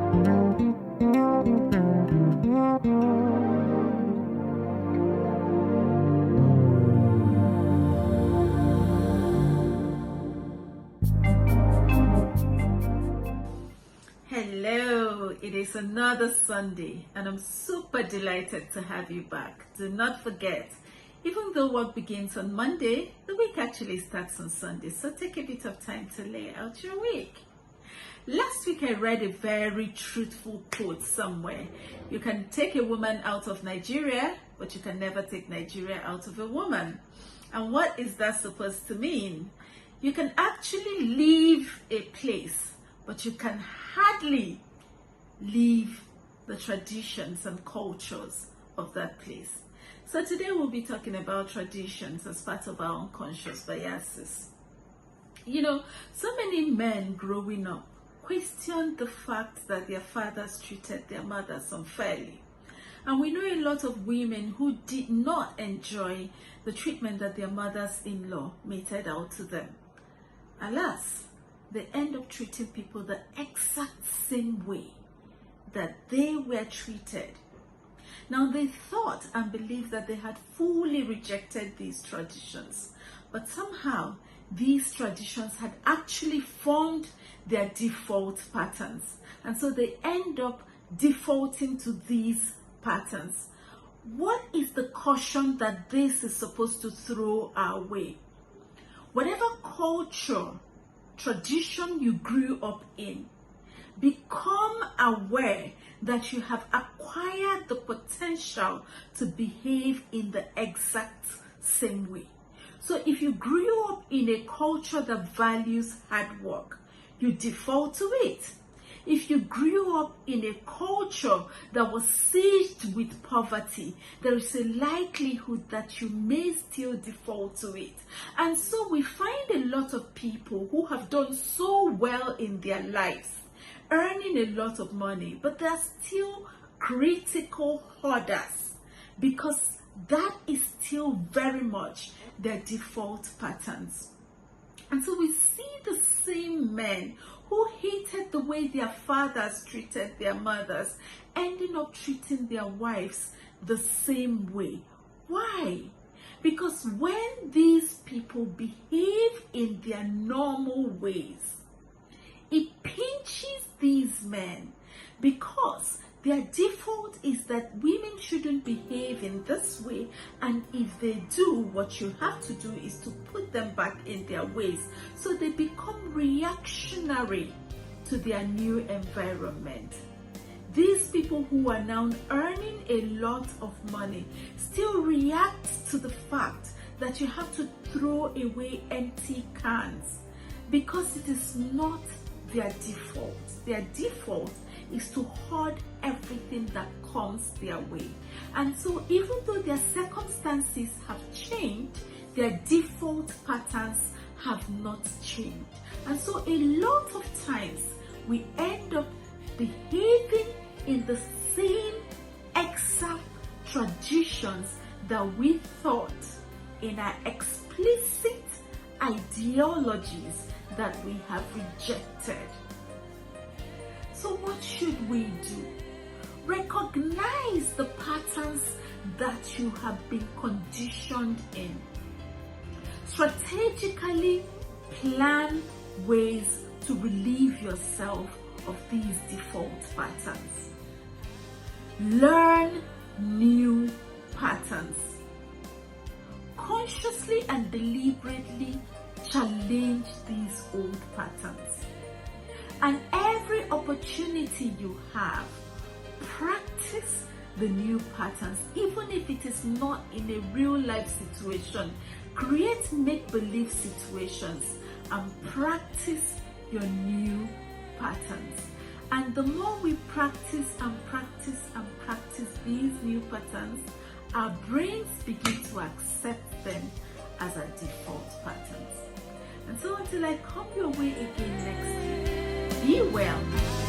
Hello, it is another Sunday and I'm super delighted to have you back. Do not forget, even though work begins on Monday, the week actually starts on Sunday, so take a bit of time to lay out your week. Last week I read a very truthful quote somewhere. You can take a woman out of Nigeria, but you can never take Nigeria out of a woman. And what is that supposed to mean? You can actually leave a place, but you can hardly leave the traditions and cultures of that place. So today we'll be talking about traditions as part of our unconscious biases. You know, so many men growing up question the fact that their fathers treated their mothers unfairly. And we know a lot of women who did not enjoy the treatment that their mothers-in-law meted out to them. Alas, they end up treating people the exact same way that they were treated. Now they thought and believed that they had fully rejected these traditions, but somehow these traditions had actually formed their default patterns, and so they end up defaulting to these patterns. What is the caution that this is supposed to throw our way? Whatever culture, tradition you grew up in, become aware that you have acquired the potential to behave in the exact same way. So if you grew up in a culture that values hard work, you default to it. If you grew up in a culture that was sieged with poverty, there is a likelihood that you may still default to it. And so we find a lot of people who have done so well in their lives, earning a lot of money, but they're still critical hoarders because that is still very much their default patterns. And so we see the same men who hated the way their fathers treated their mothers, ending up treating their wives the same way. Why? Because when these people behave in their normal ways, it pinches these men because their default is that women shouldn't behave in this way, and if they do, what you have to do is to put them back in their ways. So they become reactionary to their new environment. These people who are now earning a lot of money still react to the fact that you have to throw away empty cans because it is not their default. Their default is to hoard everything that comes their way. And so even though their circumstances have changed, their default patterns have not changed. And so a lot of times we end up behaving in the same exact traditions that we thought in our explicit ideologies that we have rejected. So what should we do? Recognize the patterns that you have been conditioned in. Strategically plan ways to relieve yourself of these default patterns. Learn new patterns. Consciously and deliberately challenge these old patterns. And every opportunity you have, practice the new patterns, even if it is not in a real life situation. Create make-believe situations and practice your new patterns. And the more we practice and practice and practice these new patterns, our brains begin to accept them as our default patterns. And so until I come your way again next week, be well.